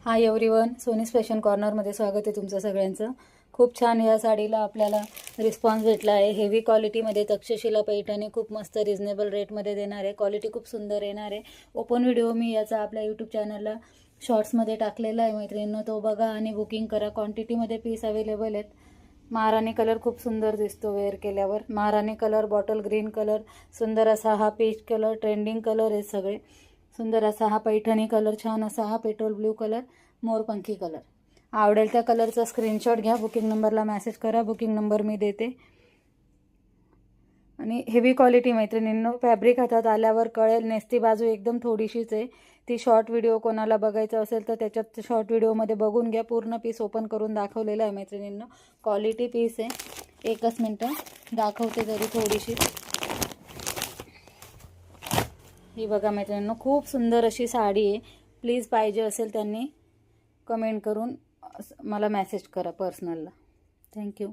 Hi everyone, सोनीज fashion कॉर्नरमध्ये स्वागत आहे तुमचं सगळ्यांचं। खूप छान या साडीला आपल्याला रिस्पॉन्स भेटला आहे। हेवी क्वालिटीमध्ये तक्षशिला पैठणी खूप मस्त रिजनेबल रेटमध्ये देणार आहे। क्वालिटी खूप सुंदर येणार आहे। ओपन व्हिडिओ मी याचा आपल्या यूट्यूब चॅनलला शॉर्ट्समध्ये टाकलेला आहे मैत्रिणींनो, तो बघा आणि बुकिंग करा। क्वांटिटीमध्ये पीस अवेलेबल आहेत। महाराणी कलर खूप सुंदर दिसतो वेअर केल्यावर। महाराणी कलर, बॉटल ग्रीन कलर, सुंदर असा हा पीच कलर, ट्रेंडिंग कलर आहे सगळे। सुंदर असा हा पैठणी कलर, छान असा हा पेट्रोल ब्ल्यू कलर, मोरपंखी कलर। आवडेल त्या कलरचा स्क्रीनशॉट घ्या, बुकिंग नंबरला मेसेज करा। बुकिंग नंबर मी देते। आणि हेवी क्वालिटी मैत्रिणींनो, फॅब्रिक हातात आल्यावर कळेल। नेसती बाजू एकदम थोडीशीच आहे। ती शॉर्ट व्हिडिओ कोणाला बघायचं असेल तर त्याच्यात शॉर्ट व्हिडिओमध्ये बघून घ्या। पूर्ण पीस ओपन करून दाखवलेला आहे मैत्रिणींनो। क्वालिटी पीस आहे। एकच मिनटं दाखवते तरी थोडीशी। ही बघा मैत्रिणींनो, खूप सुंदर अशी साडी आहे। प्लीज पाहिजे असेल त्यांनी कमेंट करून मला मेसेज करा पर्सनलला। थँक्यू।